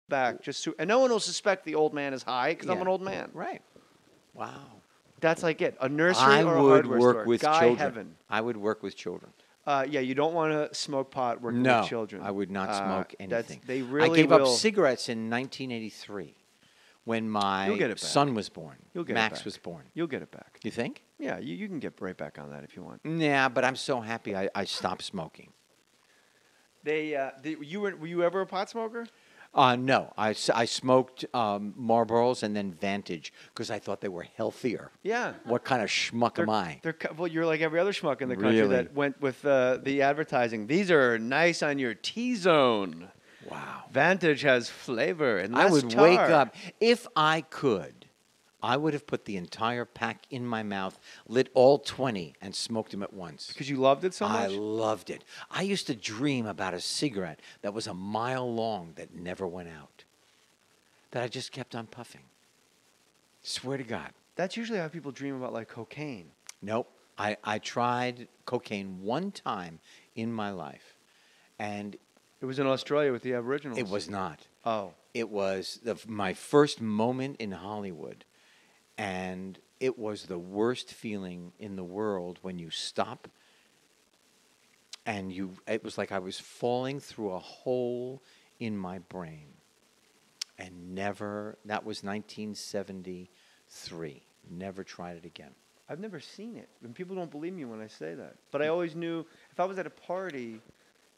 back and no one will suspect the old man is high because I'm an old man. Right. Wow. That's like it. A nursery I or a would hardware work store. with Guy children. heaven. I would work with children. Yeah, you don't want to smoke pot working No, with children. I would not smoke anything. They really I gave will. up cigarettes in 1983 when my son was born. Max was born. You'll get it back. You think? Yeah, you can get right back on that if you want. Yeah, but I'm so happy I stopped smoking. Were you ever a pot smoker? No, I smoked Marlboros and then Vantage because I thought they were healthier. Yeah. What kind of schmuck am I? Well, you're like every other schmuck in the country Really? that went with the advertising. These are nice on your T-zone. Wow. Vantage has flavor and less I would tar. wake up. If I could, I would have put the entire pack in my mouth, lit all 20, and smoked them at once. Because you loved it so much? I loved it. I used to dream about a cigarette that was a mile long that never went out, that I just kept on puffing. Swear to God. That's usually how people dream about, like, cocaine. Nope. I tried cocaine one time in my life, and It was in Australia with the Aboriginals. it was not. Oh. It was my first moment in Hollywood, and it was the worst feeling in the world when you stop and it was like I was falling through a hole in my brain. And that was 1973. Never tried it again. I've never seen it. And people don't believe me when I say that. But I always knew if I was at a party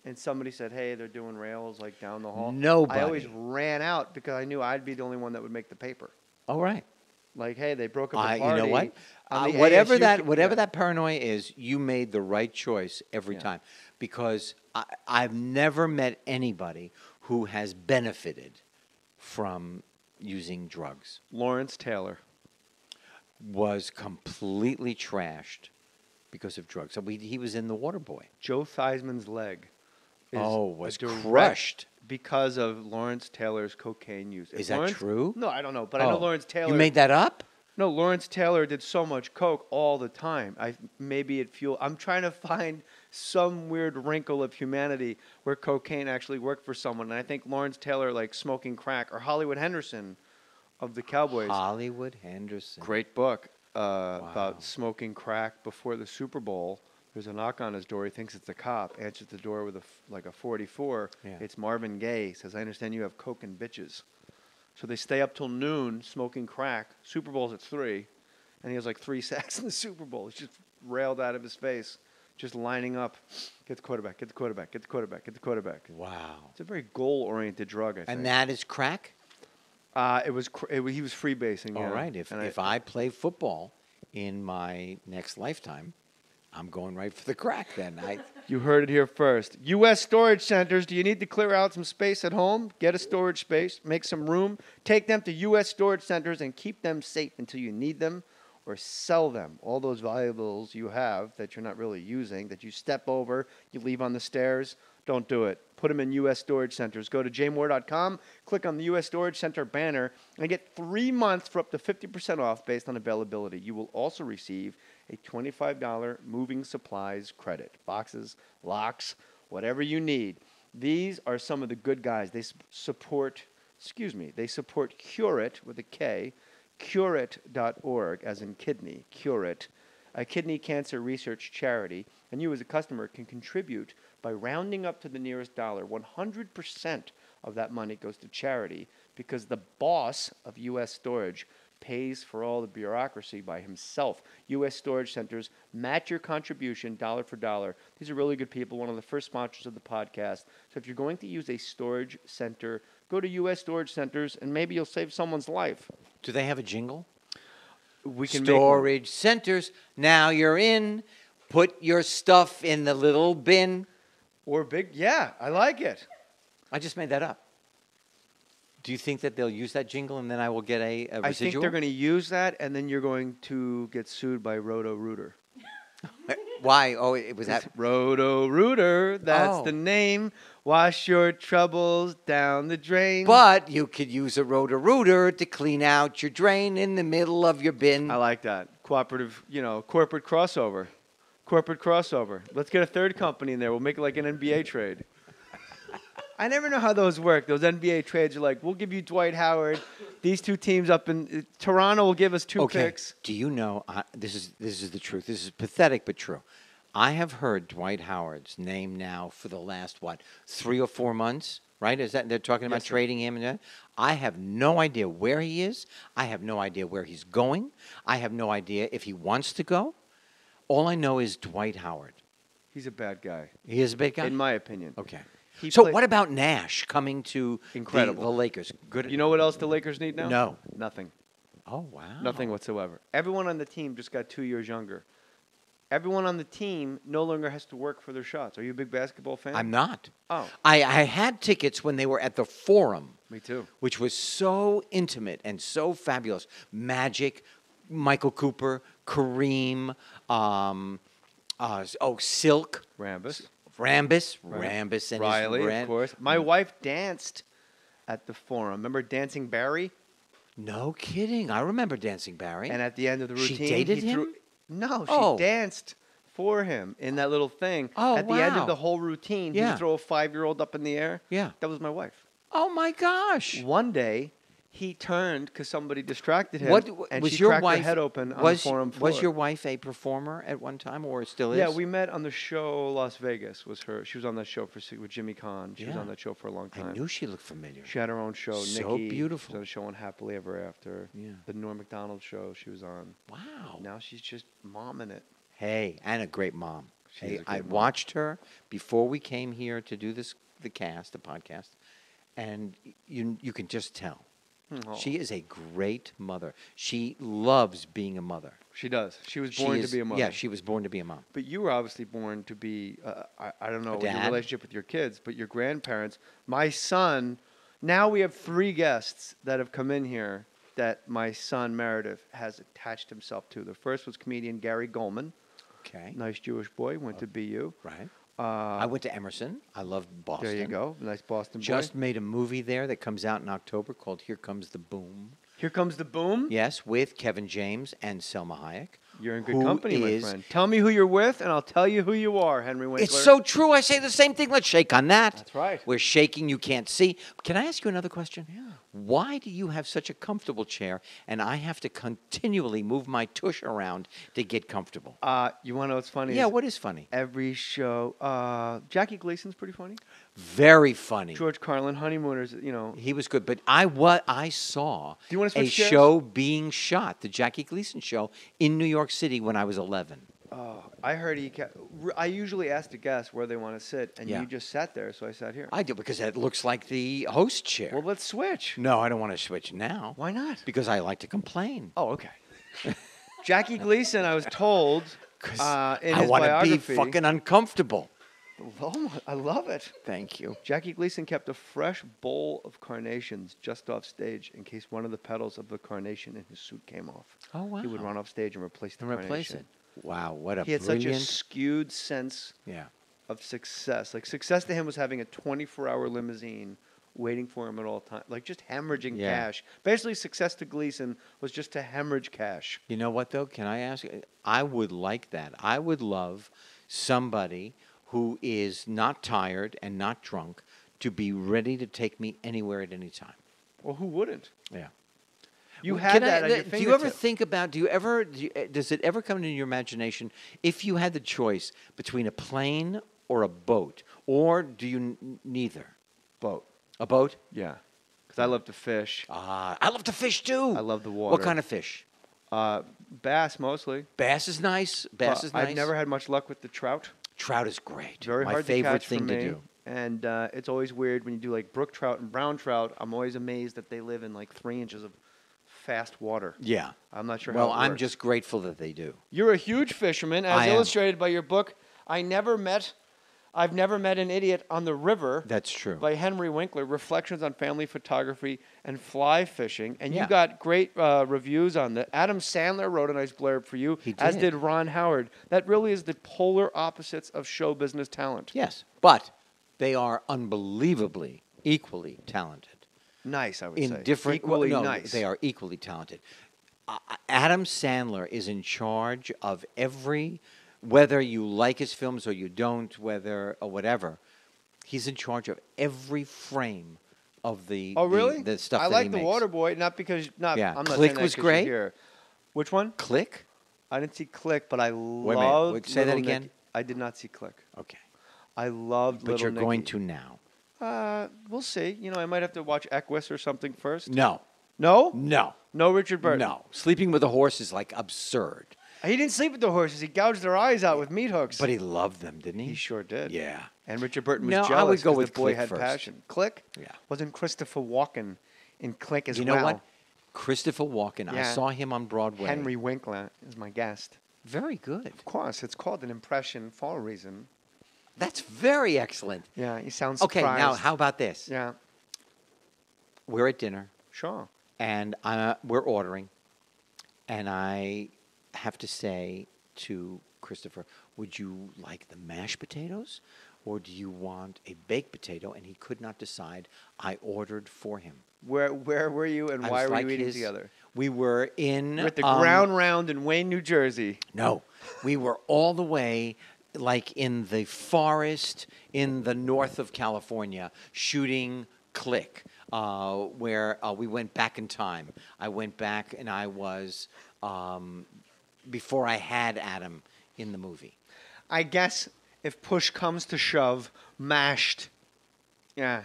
and somebody said, hey, they're doing rails like down the hall. Nobody. I always ran out because I knew I'd be the only one that would make the paper. All right. Like, hey, they broke up a party. You know what? on the Whatever ASU that paranoia is, you made the right choice every time. Because I've never met anybody who has benefited from using drugs. Lawrence Taylor was completely trashed because of drugs. So he was in The Waterboy. Joe Theismann's leg was direct crushed because of Lawrence Taylor's cocaine use. Is that true? No, I don't know, but I know Lawrence Taylor. You made that up? No, Lawrence Taylor did so much coke all the time. I'm trying to find some weird wrinkle of humanity where cocaine actually worked for someone. And I think Lawrence Taylor, like smoking crack, or Hollywood Henderson of the Cowboys. Hollywood Henderson. Great book about smoking crack before the Super Bowl. There's a knock on his door. He thinks it's a cop. Answers the door with a 44. Yeah. It's Marvin Gaye. Says, I understand you have coke and bitches. So they stay up till noon smoking crack. Super Bowl's at 3. And he has like 3 sacks in the Super Bowl. He's just railed out of his face. Just lining up. Get the quarterback, get the quarterback, get the quarterback, get the quarterback. Wow. It's a very goal-oriented drug, I think. And that is crack? He was freebasing. All right. If I play football in my next lifetime, I'm going right for the crack then. You heard it here first. U.S. storage centers. Do you need to clear out some space at home? Get a storage space. Make some room. Take them to U.S. storage centers and keep them safe until you need them or sell them. All those valuables you have that you're not really using, that you step over, you leave on the stairs, don't do it. Put them in U.S. storage centers. Go to jmoore.com, click on the U.S. storage center banner, and get 3 months for up to 50% off based on availability. You will also receive a $25 moving supplies credit. Boxes, locks, whatever you need. These are some of the good guys. They support Cureit with a K, cureit.org, as in kidney, Cureit, a kidney cancer research charity. And you as a customer can contribute by rounding up to the nearest dollar. 100% of that money goes to charity because the boss of U.S. Storage pays for all the bureaucracy by himself. U.S. Storage Centers match your contribution dollar for dollar. These are really good people, one of the first sponsors of the podcast. So if you're going to use a storage center, go to U.S. Storage Centers, and maybe you'll save someone's life. Do they have a jingle? We can Storage centers. Now you're in. Put your stuff in the little bin. Or big. Yeah, I like it. I just made that up. Do you think that they'll use that jingle and then I will get a residual? I think they're going to use that, and then you're going to get sued by Roto-Rooter. Why? Oh, it was that. Roto-Rooter, that's the name. Wash your troubles down the drain. But you could use a Roto-Rooter to clean out your drain in the middle of your bin. I like that. Cooperative, corporate crossover. Corporate crossover. Let's get a third company in there. We'll make it like an NBA trade. I never know how those work. Those NBA trades are like, we'll give you Dwight Howard. These two teams up in Toronto will give us two picks. Do you know? This is the truth. This is pathetic but true. I have heard Dwight Howard's name now for the last 3 or 4 months. Right? Is that they're talking about trading him? And I have no idea where he is. I have no idea where he's going. I have no idea if he wants to go. All I know is Dwight Howard. He's a bad guy. He is a bad guy, in my opinion. Okay. So what about Nash coming to the Lakers? Good. You know what else the Lakers need now? No. Nothing. Oh, wow. Nothing whatsoever. Everyone on the team just got 2 years younger. Everyone on the team no longer has to work for their shots. Are you a big basketball fan? I'm not. Oh. I had tickets when they were at the Forum. Me too. Which was so intimate and so fabulous. Magic, Michael Cooper, Kareem, Silk. Rambis. Rambis and Riley, his of course. My wife danced at the Forum. Remember Dancing Barry? No kidding. I remember Dancing Barry. And at the end of the routine, she dated him? No, she danced for him in that little thing. Oh, at the end of the whole routine, he would throw a 5-year-old up in the air. Yeah. That was my wife. Oh, my gosh. One day, he turned because somebody distracted him, and was she your cracked wife, her head open on the Forum floor. Was your wife a performer at one time or still is? Yeah, we met on the show Las Vegas. She was on that show with Jimmy Kahn. She was on that show for a long time. I knew she looked familiar. She had her own show. So Nikki, beautiful. She was on a show on Happily Ever After. Yeah. The Norm Macdonald show she was on. Wow. Now she's just momming it. Hey, and a great mom. I mom. watched her before we came here to do the podcast, and you can just tell. Oh. She is a great mother. She loves being a mother. She does. She was born to be a mother. Yeah, she was born to be a mom. But you were obviously born to be, I don't know A what your dad? relationship with your kids, but your grandparents. My son, now we have 3 guests that have come in here that my son Meredith has attached himself to. The first was comedian Gary Goldman. Okay. Nice Jewish boy, went to BU. Right. I went to Emerson. I loved Boston. There you go. Nice Boston boy. Just made a movie there that comes out in October called Here Comes the Boom. Here Comes the Boom? Yes, with Kevin James and Selma Hayek. You're in good company, my friend. Tell me who you're with, and I'll tell you who you are, Henry Winkler. It's so true. I say the same thing. Let's shake on that. That's right. We're shaking. You can't see. Can I ask you another question? Yeah. Why do you have such a comfortable chair, and I have to continually move my tush around to get comfortable? You want to know what's funny? Yeah, what is funny? Every show. Jackie Gleason's pretty funny. Very funny. George Carlin, Honeymooners, He was good, but I saw Do you wanna switch chairs? show being shot, the Jackie Gleason show, in New York City when I was 11. Oh, I heard I usually ask the guests where they want to sit, and Yeah. you just sat there, so I sat here. I do, because it looks like the host chair. Well, let's switch. No, I don't want to switch now. Why not? Because I like to complain. Oh, okay. Jackie Gleason, I was told, in I his want to be biography. fucking uncomfortable. Oh, I love it. Thank you. Jackie Gleason kept a fresh bowl of carnations just off stage in case one of the petals of the carnation in his suit came off. Oh, wow. He would run off stage and replace the And replace carnation. it. Wow, what a He had brilliant... such a skewed sense of success. Like, success to him was having a 24-hour limousine waiting for him at all times. Like, just hemorrhaging cash. Basically, success to Gleason was just to hemorrhage cash. You know what, though? Can I ask? I would like that. I would love somebody who is not tired and not drunk to be ready to take me anywhere at any time. Well, who wouldn't? Yeah. You had that at your fingertip. Do you ever think about, does it ever come into your imagination, if you had the choice between a plane or a boat, or do you neither? Boat. A boat? Yeah. Because I love to fish. I love to fish, too. I love the water. What kind of fish? Bass, mostly. Bass is nice. Bass is nice. I've never had much luck with the trout. Trout is great. Very My hard favorite to catch thing for to me. do. And it's always weird when you do like brook trout and brown trout. I'm always amazed that they live in like 3 inches of fast water. Yeah. I'm not sure Well, how it I'm works. just grateful that they do. You're a huge fisherman, as I am. illustrated by your book. I've never met an idiot on the river. That's true. By Henry Winkler, Reflections on Family Photography and Fly Fishing. And Yeah. you got great reviews on that. Adam Sandler wrote a nice blurb for you, He as did. did Ron Howard. That really is the polar opposites of show business talent. Yes, but they are unbelievably equally talented. Nice, I would In say. different Equally no, nice. they are equally talented. Adam Sandler is in charge of every, whether you like his films or you don't, whether or whatever. He's in charge of every frame of the Oh, really? the stuff I that like he the makes. Water Boy, not because not. Yeah. I'm not Click saying that was 'cause great. you're here. Which one? Click? I didn't see Click, but I a minute. loved. Wait, say that Little again? Nicky. I did not see Click. Okay. I loved But Little you're Nicky. going to now. We'll see. You know, I might have to watch Equus or something first. No. No? No. No Richard Burton. No. Sleeping with a horse is like absurd. He didn't sleep with the horses. He gouged their eyes out with meat hooks. But he loved them, didn't he? He sure did. Yeah. And Richard Burton was No, jealous I would go 'cause with the boy Click had first. passion. Click? Yeah. Wasn't Christopher Walken in Click as You well? know what? Christopher Walken. I Yeah. saw him on Broadway. Henry Winkler is my guest. Very good. Of course, it's called an impression for a reason. That's very excellent. Yeah, he sounds Okay, surprised. now how about this? Yeah, We're at dinner, sure. and we're ordering, and I have to say to Christopher, would you like the mashed potatoes, or do you want a baked potato? And he could not decide. I ordered for him. Where were you and I why was were like you eating his- together? We were in We're at the Ground Round in Wayne, New Jersey. No, we were all the way like in the forest in the north of California shooting Click, where we went back in time. I went back and I was before I had Adam in the movie. I guess if push comes to shove, mashed. Yeah,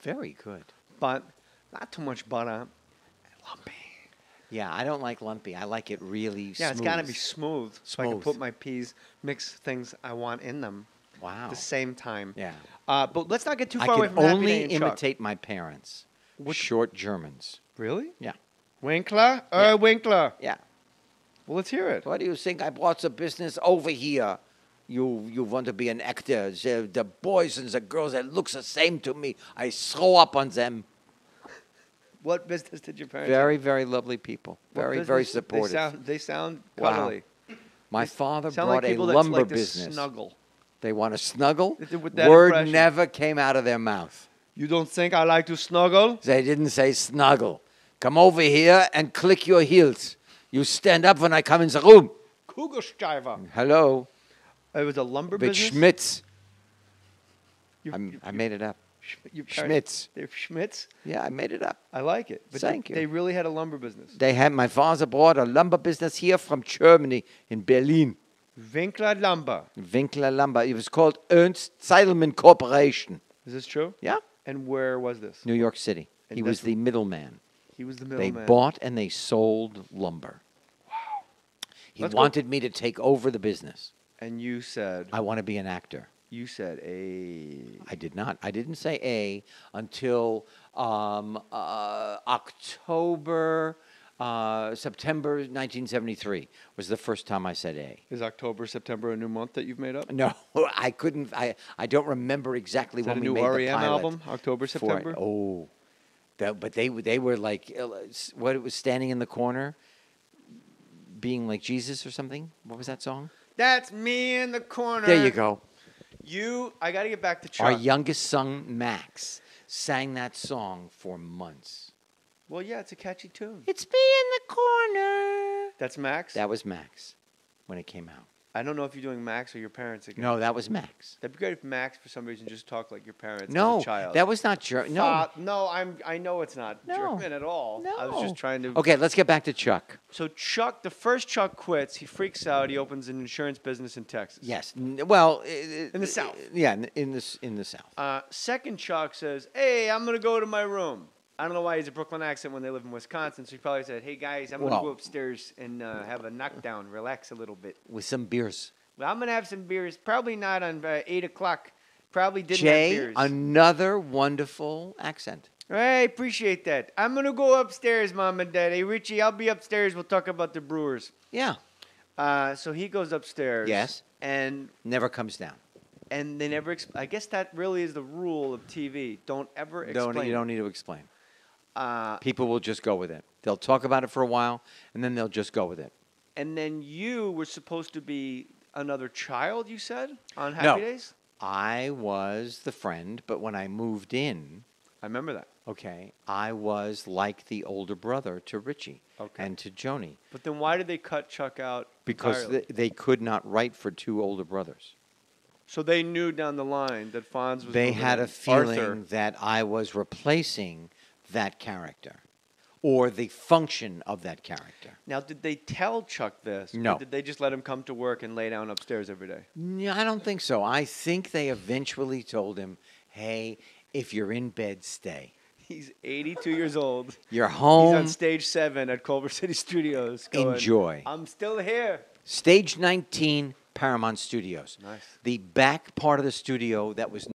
Very good. but not too much butter. Lumpy. Yeah, I don't like lumpy. I like it really Yeah, smooth. it's got to be smooth so I can Smooth. put my peas, mix things I want in them Wow. at the same time. Yeah. But let's not get too I far away can from Happy only Day and Chuck. imitate my parents. What- Short Germans. Really? Yeah. Winkler? Yeah. Winkler. Yeah. Well, let's hear it. What do you think? I brought the business over here. You want to be an actor. The boys and the girls that looks the same to me. I throw up on them. What business did your parents Very, very lovely people. What Very, business? very supportive. They sound Wow. cuddly. My father Sound brought like a people that lumber like to business. snuggle. They want to snuggle. With that Word impression. never came out of their mouth. You don't think I like to snuggle? They didn't say snuggle. Come over here and click your heels. You stand up when I come in the room. Kugelschreiber. Hello, It was a lumber with business? Schmitz. You- I made it up. your Schmitz. They're Schmitz? Yeah, I made it up. I like it. But Thank you. They really had a lumber business. They had my father brought a lumber business here from Germany in Berlin. Winkler Lumber. Winkler Lumber. It was called Ernst Zeidelman Corporation. Is this true? Yeah, And where was this? New York City. And He was that's the middleman. He was the They middleman. bought and they sold lumber. Wow. He Let's go- wanted me to take over the business. And you said, I want to be an actor. you said, a. I did not. I didn't say A until October, September 1973 was the first time I said A. Is October, September a new month that you've made up? No, I couldn't. I don't remember exactly Is that when a we new made the REM pilot album? October, for it. September? Oh, but they were like what? It was standing in the corner, being like Jesus or something. What was that song? That's me in the corner. There you go. I got to get back to Chuck. Our youngest son Max sang that song for months. Well, yeah, it's a catchy tune. It's me in the corner. That's Max? That was Max when it came out. I don't know if you're doing Max or your parents again. No, that was Max. That'd be great if Max, for some reason, just talked like your parents No, as a child. that was not German. No. No, I know it's not No. German at all. I was No. just trying to. Okay, let's get back to Chuck. So Chuck, the first Chuck quits. He freaks out. He opens an insurance business in Texas. Yes. Well, In the South. Yeah, in the South. Second Chuck says, "Hey, I'm gonna go to my room." I don't know why he's a Brooklyn accent when they live in Wisconsin. So he probably said, "Hey guys, I'm gonna Well- go upstairs and have a knockdown, relax a little bit. With some beers. Well, I'm gonna have some beers. Probably not on 8 o'clock. Probably didn't Jay, have beers." another wonderful accent. I appreciate that. I'm gonna go upstairs, Mom and Dad. Hey, Richie, I'll be upstairs. We'll talk about the Brewers. Yeah. So he goes upstairs. Yes. And Never comes down. they never. I guess that really is the rule of TV. Don't ever explain. You don't need to explain. Uh, People will just go with it. They'll talk about it for a while, and then they'll just go with it. and then you were supposed to be another child. You said on No. Happy Days. I was the friend, but when I moved in, I remember that. okay, I was like the older brother to Richie Okay. and to Joni But then why did they cut Chuck out? because entirely? they could not write for two older brothers. So they knew down the line that Fonz was. They moving had on. a feeling Arthur. that I was replacing that character or the function of that character. Now, did they tell Chuck this? No. Or did they just let him come to work and lay down upstairs every day? Yeah, I don't think so. I think they eventually told him, hey, if you're in bed, stay. He's 82 years old. You're He's home. on stage 7 at Culver City Studios. Going, Enjoy. I'm still here. Stage 19, Paramount Studios. Nice. The back part of the studio that was